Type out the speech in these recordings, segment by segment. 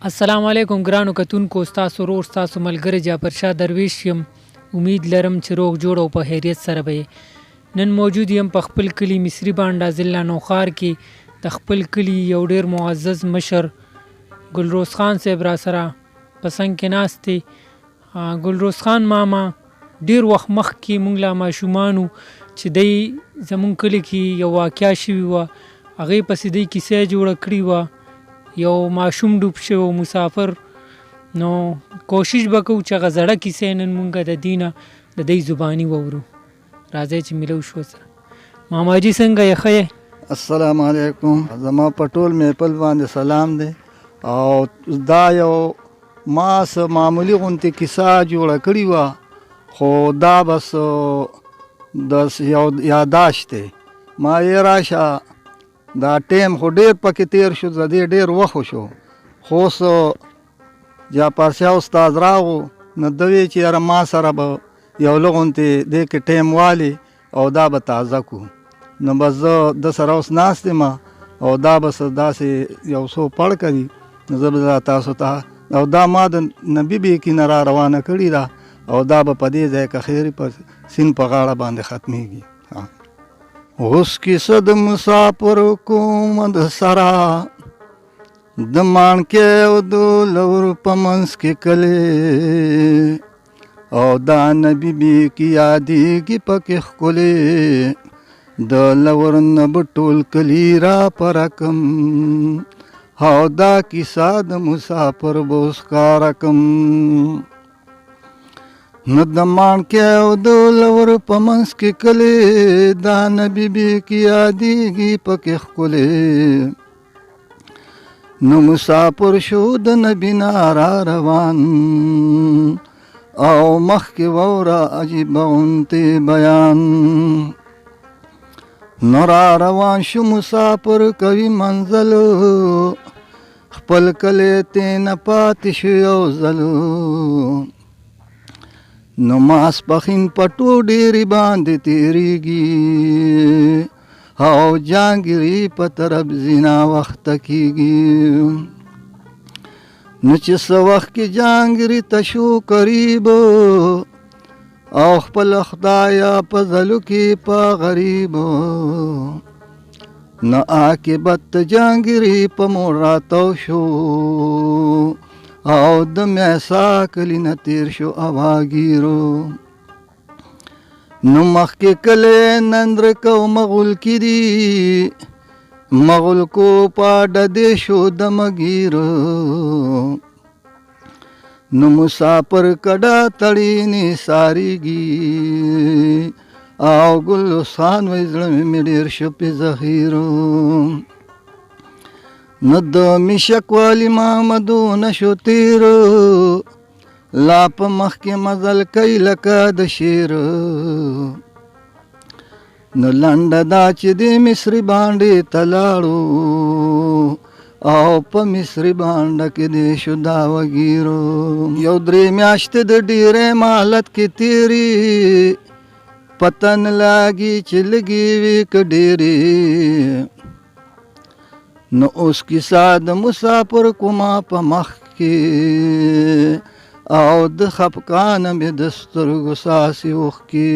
السلام علیکم ګرانو کتونکو، ستاسو ورور ستاسو ملګری جعفر شاه درویش یم. امید لرم چې روغ جوړ او په خیریت سره به یې. نن موجود یم په خپل کلي مصري بانډا ضلع نوښار کې د خپل کلي یو ډیر معزز مشر ګلروز خان صاحب را سره په څنګ کې ناست دی. ګلروز خان ماما ډیر وخت مخکې موږ لا ماشومانو چې دی زموږ کلي کې یو واقعه شوې وه، هغې پسې دی کیسه جوړه کړې وه. یو ماشوم ډوب شوی مسافر، نو کوشش به کوو چې هغه زړه کیسې نن مونږ د دې نه د دی زباني واورو. راځئ چې ملو شو سره. ماماجي څنګه یې؟ ښه یې؟ السلام علیکم. زما په ټول میپل باندې سلام دی. او دا یو ما څه معمولي غوندې کیسه جوړه کړې وه، خو دا بس د یو یاداشت دی. ما یې راشه دا ټیم خو ډیر پکې تیر شو، د دې ډیر وخت شو، خو اوس جعفر شاه استاد راغو نو ده وی چې یاره ما سره به یو لږ غوندې دې کې ټیم والي او دا به تازه کو. نو بس زه د سره اوس ناست یم او دا بس داسې یو څو پړ کوي، نو زه به تاسو ته او دا ما د نبي بیکي نه را روانه کړې ده او دا به په دې ځای که خیري په سیند په غاړه باندې ختمیږي. اوس کیسه د مسافر کوم د سره د مانکې او د لور په منځ کې کلی او دا نبي بیکي یادېږي پکې ښکلې د لور نه به ټول کلي را پرکم او دا کیسه د مسافر به اوس ښکاره کم. نو د مانکې او د لور په منځ کې کلی دا نبي بیکي یادېږي پکې ښکلې نو مسافر شو د نبي نه را روان او مخکې واوره عجیبه غوندې بیان. نو را روان شو مسافر کوي منزل خپل کلی تېنه پاتې شو یو ځلو. نو ماسپښین پټو ډېرې باندې تېرېږي او جانګیري په طرف ځي ناوخته کېږي. نو چې څه وخت کې جانګیري ته شو قریب او خپل خدایه په ځلو کې په غریب نو عاقبت جانګیري په موړ راتاو شو او د میسا کلی نه تیر شو اواګیرو. نو مخکې کلی نندرک او مغول کې دي مغول کو پاډه دې شو د مګیرو. نو مسافر کډه تړینې ساریږي او ګلروز خان وایي زړه مې ډېر شو پې ذخیرو. نو د مشک والی محمدو نشو تیرو لا په مخ کې مزل کوي لکه د شیر. نو لنډه دا چې د مصري بانډې ته لاړو او په مصري بانډه کې دې شو دا وګیرو. یو 3 میاشتې د ډېرې مالت کې تیري پتن لاګي چې لګي وي که ډېرې. نو اوس کیسه د مسافر کومه په مخ کې او د خفقانه مې د سترګو څاڅي اوښکې.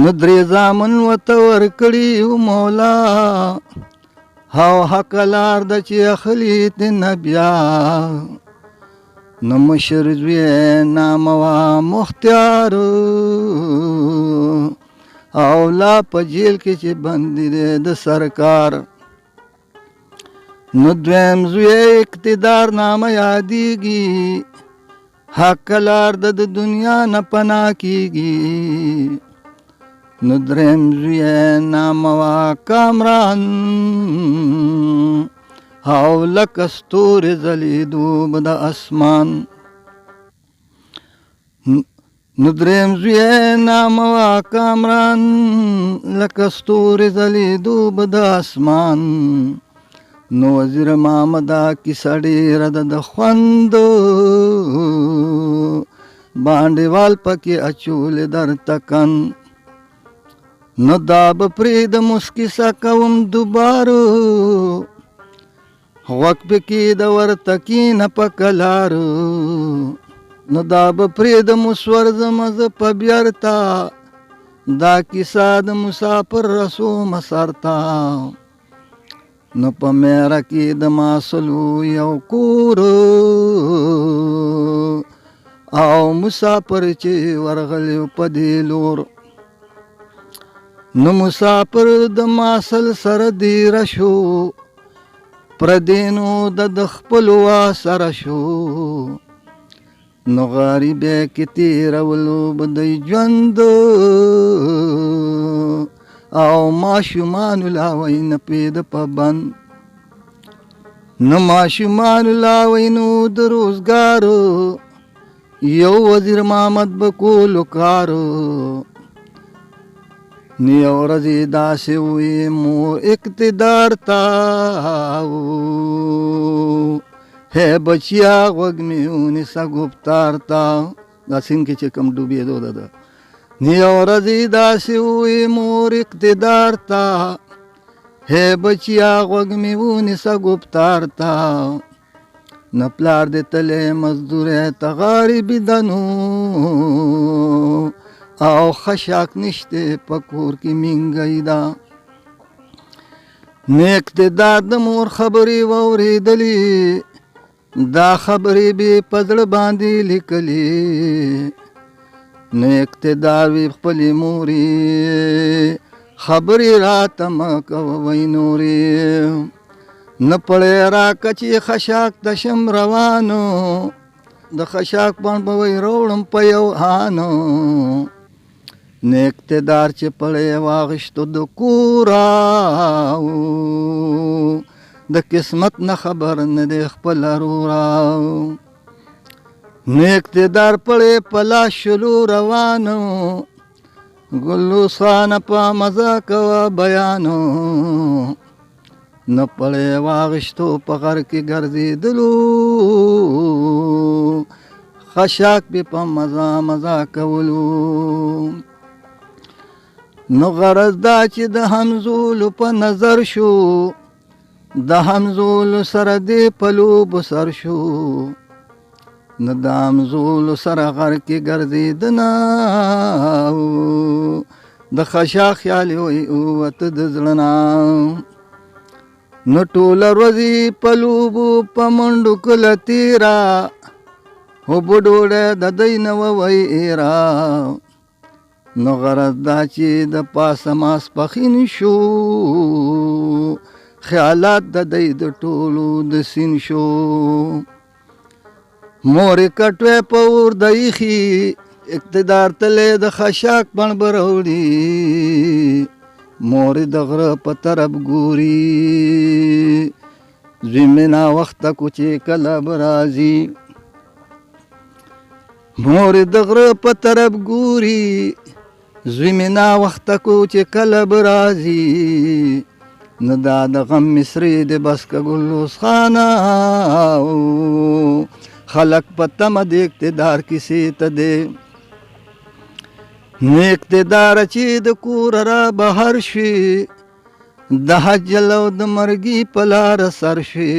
نو 3 زامن ورته ورکړي مولا او حق لار ده چې اخلي ترنه بیا. نو مشر زوی نامه وه مختیار او لا په جیل کې چې بندي دی د سرکار. نو دویم زوی اقتدار نامه یادېږي حق لار د دنیا نه پناه کېږي. نو دریم زوی نامه وه کامران او لکه ستورې ځلېدو به د اسمان. نو دریم زوی نامه وه کامران لکه ستورې ځلېدو به د اسمان. نو وزیر محمد دا کیسه ډېره ده د خوند بانډېوال پکې اچولې درته کن. نو دا به پرېږدم اوس کیسه کوم دوبارو غوږ پکې د ورته کینه په کلار نو دا به پرېږدم اوس ورځمه زه په بیرته دا کیسه د مسافر رسومه سرته نو په میره کې د ماسلو یو کور او مسافر چې ورغلی په دې لور نو مسافر د ماسل سره دیره شو پردی نو د خپلو سره شو نو غریبه کې تېرولو به دی ژوند او ماشومانو لا وی نه پیده په بند نو ماشومانو لا وی نو د روزګارو یو وزیر محمد به کولو کارو نو یو ورځې داسې وې مور اقتدار ته ہے بچیا غوږ مې ونیسه ګفتار ته دا سیند کې چې کوم ډوبېدو ده نو یو ورځې داسې وې مور اقتدار ته ہے بچیا غوږ مې ونیسه ګفتار ته نه پلار دې تللی مزدوری ته غریبي ده نو او خشاک نشته په کور کې مینګی ده نو اقتدار د مور خبرې واورېدلې دا خبرې به په زړه باندې لیکلې نو اقتدار وی خپلې مورې خبرې راته مه کوئ نورې نه پړی راکه چې خشاک ته شم روانو د خشاک بڼ به وی راوړم په یو هانو نو اقتدار چې پړی واغشتو د کوره د قسمت نه خبر نه دی خپل رورا نو اقتدار پړی په لاس شلو روانو ګلوس خانه په مزه کوه بیانو نه پړی واغشتو په غر کې ګرځېدلو خشاک به په مزه کولو نو غرض دا چې د همزولو په نظر شو د همزولو سره دې په لوبو سر شو نو د همزولو سره غر کې ګرځېدنه د خشاک خیال وی وته د زړه نه نو ټوله ورځې په لوبو په منډو کله تېره اوبه ډوډۍ د دی نه ووی ایره نو غرض دا چې د پاسه ماسپښین شو خیالات د دی د ټولو د سین شو مورې کټوی په اور د ایښي اقتدار تلی د خشاک بڼ به راوړي مورې د غره په طرف ګوري زوی مې ناوخته کو چې کله به راځي مورې د غره په طرف ګوري زوی مې ناوخته کو چې کله به راځي نو دا د غم مصري د بس که ګلوس خانه خلق په تمه د اقتدار کیسې ته دی نو اقتدار چې د کور را بهر شي د حجل او د مرګي په لاره سر شي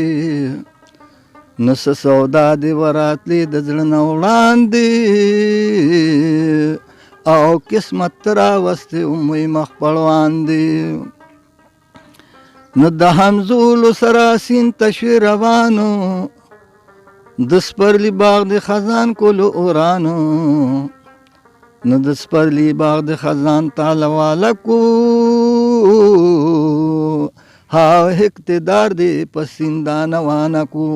نو څه سودا دې وراتلې د زړه نه وړاندې او قسمت ته راوستې وموی مخ پړوان دی نو د همزولو سره سیند ته شوې روانو د سپرلی باغ د خزان کولو اورانو نو د سپرلی باغ د خزان تاله واله کو ها اقتدار دی په سیندانه وانه کو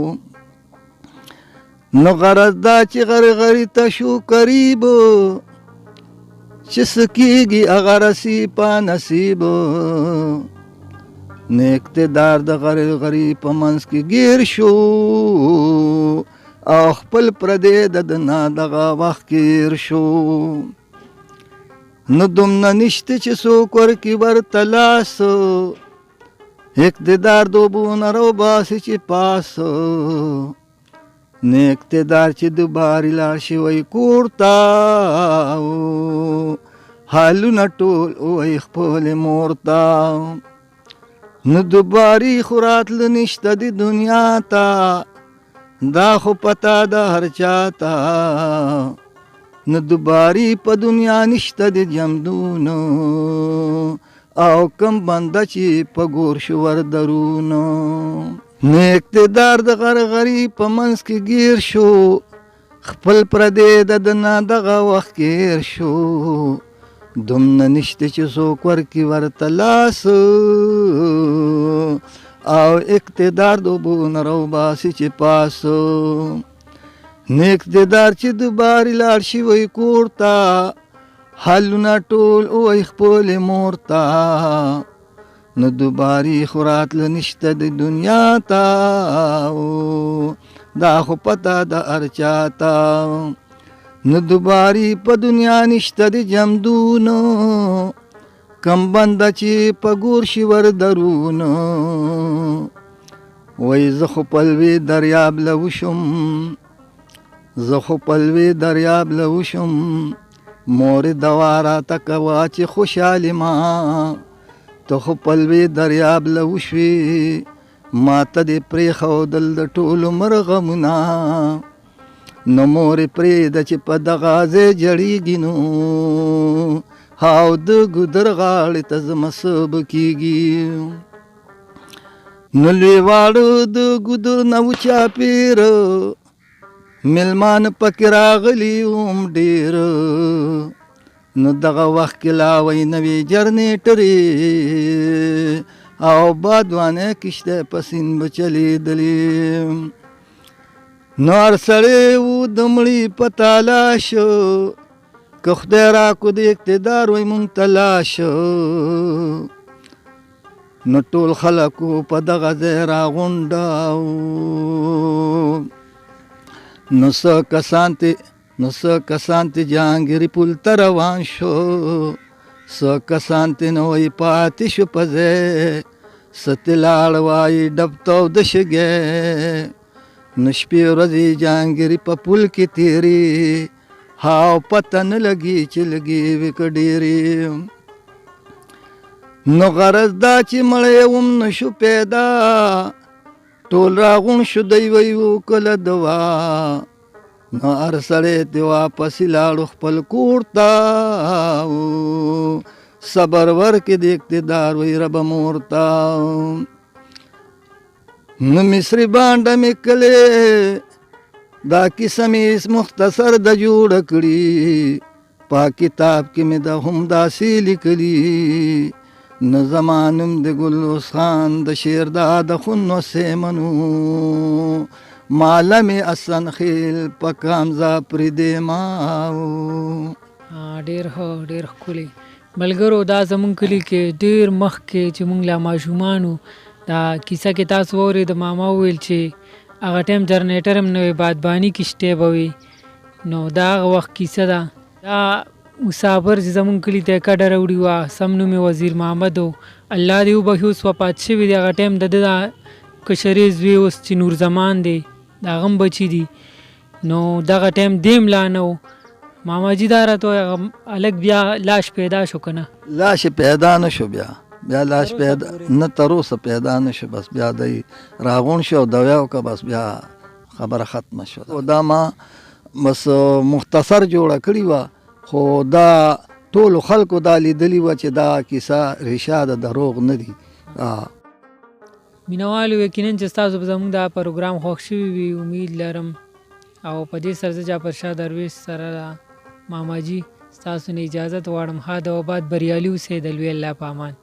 نو غرض دا چې غرغري ته شو قریب چې څه کېږي هغه رسي په نصیب نو اقتدار د غرغري په منځ کې ګیر شو او خپل پردی د دنا دغه وخت کیر شو نو دومره نشته چې څوک ورکړي ورته لاس اقتدار دوبونه روباسي چې پاس نو اقتدار چې دوبارې لاړ شي وی کور ته حالونه ټول وی خپلې مور ته نو دوباري خو راتله نشته د دنیا ته دا خو پتا د هر چاته نو دوباري په دنیا نشته د جمدونو او کم بنده چې په ګور شو ور درونو نو اقتدار د غرغري په منځ کې گیر شو خپل پردې د دنا دغه وخت کې شو دومره نشته چې څوک ورکي ورته لاس او اقتدار د اوبو نه راوباسي چې پاس نو اقتدار چې دوبارې لاړ شي وی کور ته حالونه ټول وی خپلې مور ته نو دوبارې خو راتله نشته د دنیا ته دا خو پته د هر چاته نو دوباري په دنیا نشته د جمدونو کم بنده چې په ګور شي ور درونو وی زه خو پلوي دریاب له وشم زه خو پلوي دریاب له وشم مورې دوا راته کوه چې خوشحالي ما ته خو پلوي دریاب له وشوې ما ته دې پرېښودل د ټولو مرغمونه نو مورې پرېږده چې په دغه ځای جړېږي نو هاو د ګودر غاړې ته زما څه به کېږي نو لوی واړه د ګودر نه وچاپېره مېلمانه پکې راغلي هم ډېر نو دغه وخت کې لا وی نوې جرنیټرې او بادوانه کشته په سیند به چلېدلې نو هر سړی و د مړي په تلاش که خدای راکو د اقتدار وی مونږ ته لاش نو ټول خلکو په دغه ځای راغونډه نو څه کسان ته جهانګیري پل ته روان شو څه کسان ته نه وایي پاتې شو په ځای څه ته لاړ وایي ډب تاوده شګی نو شپې ورځې جهانګیري په پل کې تېرې هاو پته نه لګي چې لګي وې که ډېرې نو غرض دا چې مړی وم نه شو پیدا ټول راغون شو دی وی وکړه دوا نو هر سړی تې واپسې لاړو خپل کور ته صبر ورکې د اقتدار وی ربه مور ته نو مصري بانډه مې کلې دا کیسه مې مختصر د جوړه کړي په کتاب کې مې د هم داسې لیکلي نو زما نوم د ګلروز خان د شعر دا د خونو سیمنو ماله مې اسن خیل په کامزه پرېږدې ما ډېر ښه ډېر ښکلي ملګرو دا زمونږ کلي کې ډېر مخکې چې مونږ لا ماشومان وو دا کیسه کې تاسو واورئ د ماما وویل چې هغه ټایم جرنیټر هم نه وی بادباني کشتۍ به وي نو دا هغه وخت کیسه ده دا مسافر چې زمونږ کلي ته کډه راوړي وه سم نوم یې وزیر محمد و الله دې وبخي اوس وفات شوي دی هغه ټایم د ده دا کشرې زوی اوس چې نور زمان دی د هغه هم بچي دي نو دغه ټایم دیم لا نه و ماما جي دا راته وایي هغه هلک بیا لاش پیدا شو که نه لاش پیدا نه شو بیا لاش پیدا نه تر اوسه پیدا نه شو بس بیا دی راغون شو او دویا وکړه بس بیا خبره ختمه شوه دا ما بس مختصر جوړه کړې وه خو دا ټولو خلکو دا لیدلي وه چې دا کیسه ریشه د دروغ نه دي مینوالو یقینا چې ستاسو به زموږ دا پروګرام خوښ شوي وي امید لرم او په دې سره زه جعفر شاه درویش سره ماماجي ستاسو نه اجازت غواړم ښه د وباد بریالي اوسئ د لوی الله په امان